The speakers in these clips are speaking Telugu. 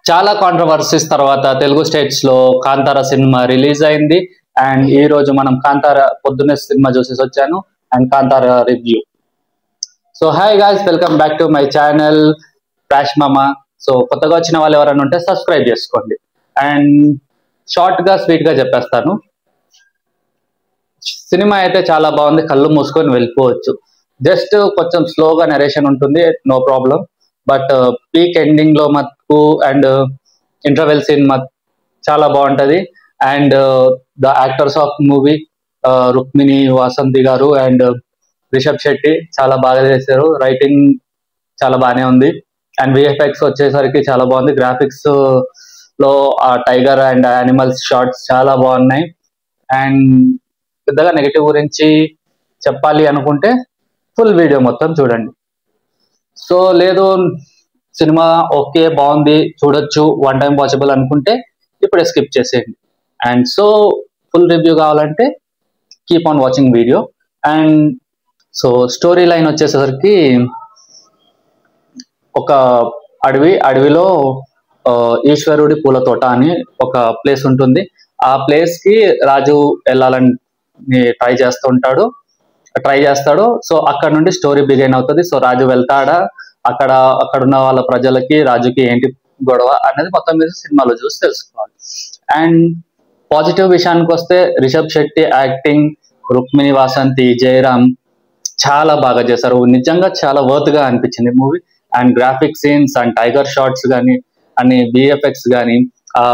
చాలా కాంట్రవర్సీస్ తర్వాత తెలుగు స్టేట్స్ లో కాంతార సినిమా రిలీజ్ అయింది. అండ్ ఈ రోజు మనం కాంతార పొద్దున్నే సినిమా చూసేసి వచ్చాను. And Kantara review. So hi guys, welcome back to my channel flash మామా. సో కొత్తగా వచ్చిన వాళ్ళు ఎవరైనా ఉంటే సబ్స్క్రైబ్ చేసుకోండి. అండ్ షార్ట్ గా స్వీట్ గా చెప్పేస్తాను. సినిమా అయితే చాలా బాగుంది, కళ్ళు మూసుకొని వెళ్ళిపోవచ్చు. జస్ట్ కొంచెం స్లోగా నరేషన్ ఉంటుంది, no problem. But peak ending లో మటుకు అండ్ ఇంటర్వెల్ సీన్ చాలా బాగుంటది. And the actors of movie Rukmini Vasanthi గారు అండ్ రిషబ్ శెట్టి చాలా బాగా చేశారు. రైటింగ్ చాలా బాగానే ఉంది. అండ్ విఎఫ్ఎక్స్ వచ్చేసరికి చాలా బాగుంది. గ్రాఫిక్స్ లో ఆ టైగర్ అండ్ యానిమల్స్ షార్ట్స్ చాలా బాగున్నాయి. అండ్ పెద్దగా నెగిటివ్ గురించి చెప్పాలి అనుకుంటే ఫుల్ వీడియో మొత్తం చూడండి. సో లేదు, సినిమా ఓకే బాగుంది చూడొచ్చు, వన్ టైం వాచబుల్ అనుకుంటే ఇప్పుడే స్కిప్ చేసేయండి. అండ్ సో ఫుల్ రివ్యూ కావాలంటే keep on watching video. And so story line వచ్చేసరికి ఒక అడవిలో ఈశ్వరుడి పూల తోట అని ఒక ప్లేస్ ఉంటుంది. ఆ ప్లేస్ కి రాజు వెళ్ళాలని ట్రై చేస్తాడు. సో అక్కడ నుండి స్టోరీ బిగిన్ అవుతుంది. సో రాజు వెళ్తాడా, అక్కడ ఉన్న వాళ్ళ ప్రజలకి రాజుకి ఏంటి గొడవ అనేది మొత్తం మీద సినిమాలో చూసి తెలుసుకోవాలి. అండ్ పాజిటివ్ విషయానికి వస్తే రిషబ్ శెట్టి యాక్టింగ్, రుక్మిణి వాసంతి, జయరామ్ చాలా బాగా చేశారు. నిజంగా చాలా వర్త్ గా అనిపించింది movie. And graphic scenes and tiger shots కానీ అన్ని బిఎఫ్ఎక్స్ కానీ ఆ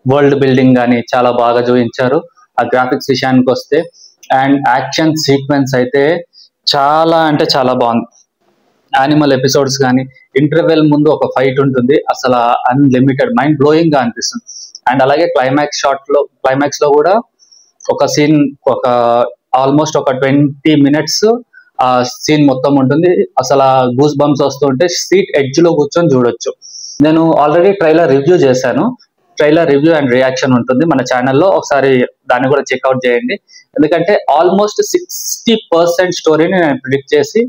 వరల్డ్ బిల్డింగ్ కానీ చాలా బాగా చూపించారు. ఆ గ్రాఫిక్స్ విషయానికి వస్తే అండ్ యాక్షన్ సీక్వెన్స్ అయితే చాలా అంటే చాలా బాగుంది. యానిమల్ ఎపిసోడ్స్ కానీ ఇంటర్వెల్ ముందు ఒక ఫైట్ ఉంటుంది, అసలు అన్లిమిటెడ్ మైండ్ బ్లోయింగ్ గా అనిపిస్తుంది. అండ్ అలాగే క్లైమాక్స్ లో కూడా ఒక సీన్, ఒక ఆల్మోస్ట్ ఒక 20 minutes ఆ సీన్ మొత్తం ఉంటుంది. అసలు గూస్ బంప్స్ వస్తుంటే సీట్ ఎడ్జ్ లో కూర్చొని చూడొచ్చు. నేను ఆల్రెడీ ట్రైలర్ రివ్యూ చేశాను. ట్రైలర్ రివ్యూ అండ్ రియాక్షన్ ఉంటుంది మన ఛానల్లో, ఒకసారి దాన్ని కూడా చెక్అవుట్ చేయండి. ఎందుకంటే ఆల్మోస్ట్ 60% స్టోరీని నేను ప్రిడిక్ట్ చేసి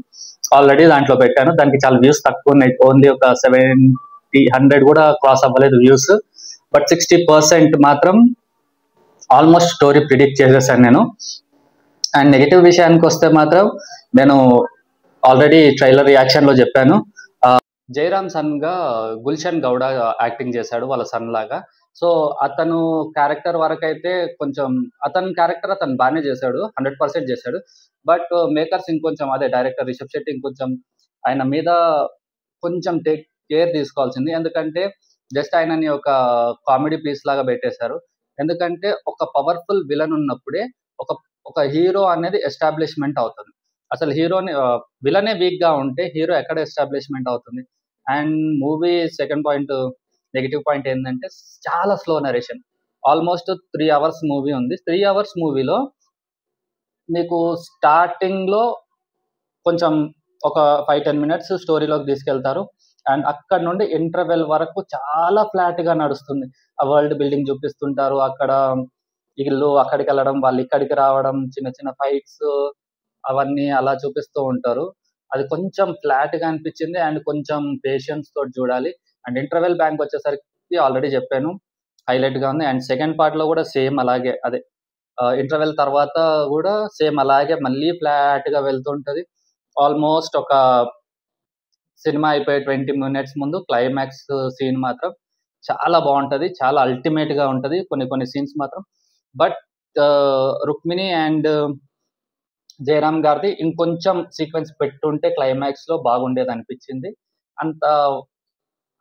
ఆల్రెడీ దాంట్లో పెట్టాను. దానికి చాలా వ్యూస్ తక్కువ ఉన్నాయి, ఓన్లీ ఒక 70-100 కూడా క్రాస్ అవ్వలేదు వ్యూస్. బట్ 60% మాత్రం ఆల్మోస్ట్ స్టోరీ ప్రిడిక్ట్ చేసేసాను నేను. అండ్ నెగిటివ్ విషయానికి వస్తే మాత్రం నేను ఆల్రెడీ ట్రైలర్ రియాక్షన్ లో చెప్పాను. జయరామ్ సన్ గా గుల్షన్ గౌడ యాక్టింగ్ చేశాడు వాళ్ళ సన్ లాగా. సో అతను క్యారెక్టర్ వరకు అయితే కొంచెం అతను బాగానే చేశాడు, 100% చేశాడు. బట్ మేకర్స్ ఇంకొంచెం, అదే డైరెక్టర్ రిషబ్ శెట్టి ఇంకొంచెం ఆయన మీద కొంచెం కేర్ తీసుకోవాల్సింది. ఎందుకంటే జస్ట్ ఆయనని ఒక కామెడీ పీస్ లాగా పెట్టేశారు. ఎందుకంటే ఒక పవర్ఫుల్ విలన్ ఉన్నప్పుడే ఒక ఒక హీరో అనేది ఎస్టాబ్లిష్మెంట్ అవుతుంది. అసలు విలనే వీక్ గా ఉంటే హీరో ఎక్కడ ఎస్టాబ్లిష్మెంట్ అవుతుంది? And movie second point, negative point ఏంటంటే చాలా slow narration. Almost 3 hours movie ఉంది. 3 hours మూవీలో మీకు స్టార్టింగ్ లో కొంచెం ఒక 5-10 minutes స్టోరీలోకి తీసుకెళ్తారు. అండ్ అక్కడ నుండి ఇంటర్వెల్ వరకు చాలా ఫ్లాట్ గా నడుస్తుంది. ఆ వరల్డ్ బిల్డింగ్ చూపిస్తుంటారు, అక్కడ వీళ్ళు అక్కడికి వెళ్ళడం, వాళ్ళు ఇక్కడికి రావడం, చిన్న చిన్న ఫైట్స్ అవన్నీ అలా చూపిస్తూ ఉంటారు. అది కొంచెం ఫ్లాట్ గా అనిపించింది. అండ్ కొంచెం పేషెన్స్ తోటి చూడాలి. అండ్ ఇంటర్వెల్ బ్యాంక్ వచ్చేసరికి ఆల్రెడీ చెప్పాను, హైలైట్ గా ఉంది. అండ్ సెకండ్ పార్ట్ లో కూడా సేమ్ అలాగే, అదే ఇంటర్వెల్ తర్వాత కూడా సేమ్ అలాగే మళ్ళీ ఫ్లాట్ గా వెళ్తుంటది. ఆల్మోస్ట్ ఒక సినిమా అయిపోయే 20 minutes ముందు క్లైమాక్స్ సీన్ మాత్రం చాలా బాగుంటది, చాలా అల్టిమేట్ గా ఉంటది కొన్ని సీన్స్ మాత్రం. బట్ రుక్మిణి అండ్ జయరామ్ గారిది ఇంకొంచెం సీక్వెన్స్ పెట్టుంటే క్లైమాక్స్ లో బాగుండేది అనిపించింది. అంత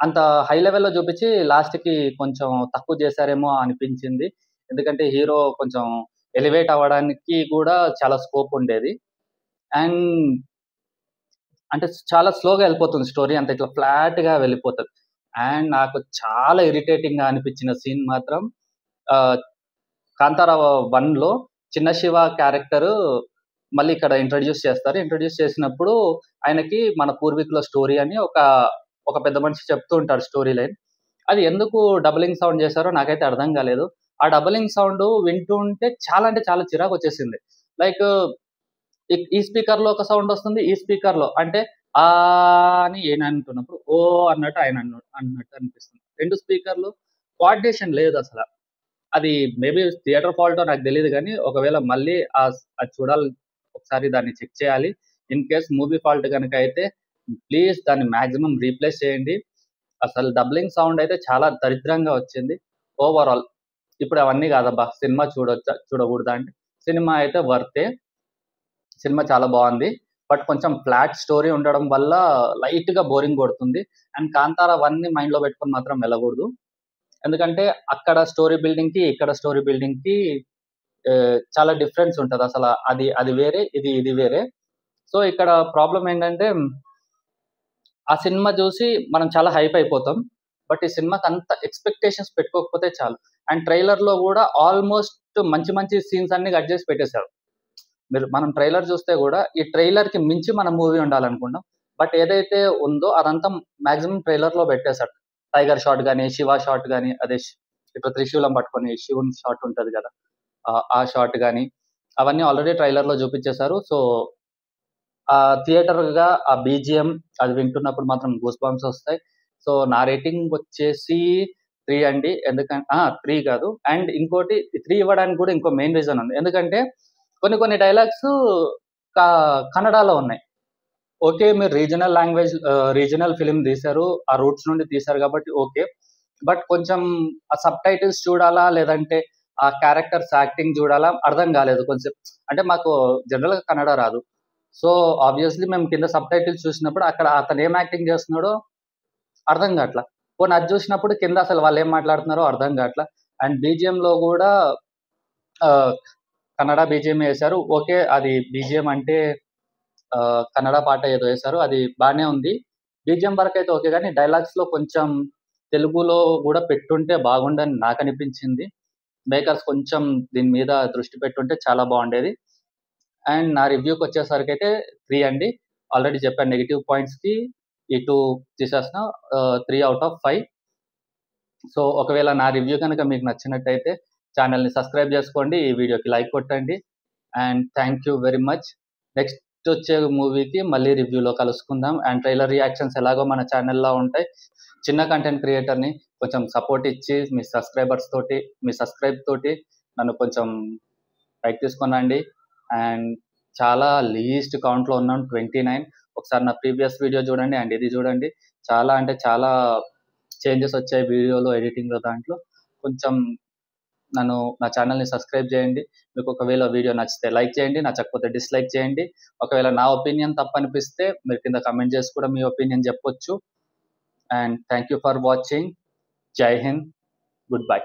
అంత హై లెవెల్లో చూపించి లాస్ట్ కి కొంచెం తక్కువ చేశారేమో అనిపించింది. ఎందుకంటే హీరో కొంచెం ఎలివేట్ అవ్వడానికి కూడా చాలా స్కోప్ ఉండేది. అండ్ అంటే చాలా స్లోగా వెళ్ళిపోతుంది స్టోరీ, అంత ఇట్లా ఫ్లాట్ గా వెళ్ళిపోతుంది. అండ్ నాకు చాలా ఇరిటేటింగ్ గా అనిపించిన సీన్ మాత్రం కాంతారా 1 లో చిన్న శివ క్యారెక్టర్ మళ్ళీ ఇక్కడ ఇంట్రడ్యూస్ చేస్తారు. ఇంట్రడ్యూస్ చేసినప్పుడు ఆయనకి మన పూర్వీకుల స్టోరీ అని ఒక పెద్ద మనిషి చెప్తూ ఉంటాడు స్టోరీ లైన్. అది ఎందుకు డబలింగ్ సౌండ్ చేశారో నాకైతే అర్థం కాలేదు. ఆ డబలింగ్ సౌండ్ వింటూ ఉంటే చాలా అంటే చాలా చిరాకు వచ్చేసింది. లైక్ ఈ స్పీకర్ లో ఒక సౌండ్ వస్తుంది, ఈ స్పీకర్ లో అంటే ఆ అని ఈయన అంటున్నప్పుడు ఓ అన్నట్టు ఆయన అన్నట్టు అనిపిస్తుంది. 2 స్పీకర్లు కోఆర్డినేషన్ లేదు అసలు. అది మేబీ థియేటర్ ఫాల్టో నాకు తెలీదు గానీ, ఒకవేళ మళ్ళీ అది చూడాలి, ఒకసారి దాన్ని చెక్ చేయాలి. ఇన్ కేస్ మూవీ ఫాల్ట్ గనక అయితే ప్లీజ్ దాన్ని మాక్సిమం రీప్లేస్ చేయండి. అసలు డబ్లింగ్ సౌండ్ అయితే చాలా దరిద్రంగా వచ్చింది. ఓవరాల్ ఇప్పుడు అవన్నీ కాదబ్బా, సినిమా చూడొచ్చా చూడకూడదా అంటే, సినిమా అయితే వర్తే. సినిమా చాలా బాగుంది. బట్ కొంచెం ఫ్లాట్ స్టోరీ ఉండడం వల్ల లైట్‌గా బోరింగ్ కొడుతుంది. అండ్ 'కాంతార 1ని మైండ్‌లో పెట్టుకొని మాత్రం వెళ్ళకూడదు. ఎందుకంటే అక్కడ స్టోరీ బిల్డింగ్‌కి, ఇక్కడ స్టోరీ బిల్డింగ్‌కి చాలా డిఫరెన్స్ ఉంటది. అసల అది వేరే, ఇది వేరే. సో, ఇక్కడ ప్రాబ్లమ్ ఏంటంటే ఆ సినిమా చూసి మనం చాలా హైప్ అయిపోతాం. బట్ ఈ సినిమాకి అంత ఎక్స్‌పెక్టేషన్స్ పెట్టుకోకపోతే చాలు. అండ్ ట్రైలర్‌లో కూడా ఆల్‌మోస్ట్ మంచి మంచి సీన్స్ అన్నీ కట్ చేసి పెట్టేశారు. మనం ట్రైలర్ చూస్తే కూడా ఈ ట్రైలర్‌కి మించి మనం మూవీ ఉండాలనుకుంటాం. బట్ ఏదైతే ఉందో అదంతా మాక్సిమం ట్రైలర్‌లో పెట్టేశారు. టైగర్ షాట్ గాని, శివ షాట్ గాని, అదే ఇట్లా త్రిశూలం పట్టుకొని శివుని షాట్ ఉంటది కదా! ఆ షాట్ గాని అవన్నీ ఆల్రెడీ ట్రైలర్‌లో చూపించేశారు. సో, థియేటర్‌గా ఆ బీజీఎం అది వింటున్నప్పుడు మాత్రం గూస్ బంప్స్ వస్తాయి. సో, నా రేటింగ్ వచ్చేసి 3 అండి. 3 కాదు. అండ్ ఇంకోటి 3 ఇవ్వడానికి కూడా ఇంకో మెయిన్ రీజన్ ఉంది. ఎందుకంటే కొన్ని డైలాగ్స్ క కన్నడలో ఉన్నాయి. ఓకే. మీరు రీజనల్ లాంగ్వేజ్ రీజనల్ ఫిల్మ్ తీశారు. ఆ రూట్స్ నుండి తీశారు కాబట్టి ఓకే. బట్ కొంచెం ఆ సబ్‌టైటిల్స్ చూడాలా? లేదంటే ఆ క్యారెక్టర్స్ యాక్టింగ్ చూడాలా? అర్థం కాలేదు కొంచెం. అంటే మాకు జనరల్‌గా కన్నడ రాదు. సో, ఆబ్వియస్‌లీ మేము కింద సబ్‌టైటిల్స్ చూసినప్పుడు అక్కడ అతను ఏం యాక్టింగ్ చేస్తున్నాడో అర్థం కాట్లా. పోనీ అది చూసినప్పుడు కింద అసలు వాళ్ళేం మాట్లాడుతున్నారో అర్థం కాట్లా. అండ్ బీజీఎంలో కూడా ఆహ్, కన్నడ బీజీఎం ఏశారు. ఓకే. అది బీజీఎం అంటే కన్నడ పాట ఏదో ఏశారు. అది బానే ఉంది. బీజీఎం వరకైతే ఓకే గానీ, డైలాగ్స్‌లో కొంచెం తెలుగులో గూడా పెట్టుంటే బాగుండని నాకనిపించింది. మేకర్స్ కొంచెం దీని మీద దృష్టి పెట్టుంటే చాలా బాగుండేది. అండ్ నా రివ్యూకొచ్చేసరికైతే 3 అండి. ఆల్రెడీ చెప్పాను నెగెటివ్ పాయింట్స్‌కి ఈ 2 తీసేసిన 3/5. సో, ఒకవేళ నా రివ్యూ గనక మీకు నచ్చినట్టయితే ఛానెల్‌ని సబ్స్క్రైబ్ జేసుకోండి. ఈ వీడియోకి లైక్ కొట్టండి. And thank you very much. Next వచ్చే మూవీకి మళ్ళీ రివ్యూలో కలుసుకుందాం. అండ్ ట్రైలర్ రియాక్షన్స్ ఎలాగో మన ఛానెల్‌లో ఉంటాయి. చిన్న కంటెంట్ క్రియేటర్‌ని కొంచెం సపోర్ట్ ఇచ్చి మీ సబ్స్క్రైబ్ తోటి నన్ను కొంచెం పైకి తీసుకొని రండి. అండ్ చాలా లీస్ట్ కౌంట్‌లో ఉన్నాను 29. ఒకసారి నా ప్రీవియస్ వీడియో చూడండి అండ్ ఇది చూడండి. చాలా అంటే చాలా చేంజెస్ వచ్చాయి వీడియోలో, ఎడిటింగ్‌లో దాంట్లో. కొంచెం నా ఛానెల్‌ని సబ్స్క్రైబ్ చేయండి. మీకు ఒకవేళ వీడియో నచ్చితే లైక్ చేయండి. నచ్చకపోతే డిస్‌లైక్ చేయండి. ఒకవేళ నా ఒపీనియన్ తప్పనిపిస్తే మీరు కింద కామెంట్ చేసి కూడా మీ ఒపీనియన్ చెప్పొచ్చు. And thank you for watching. జై హింద్. Good bye.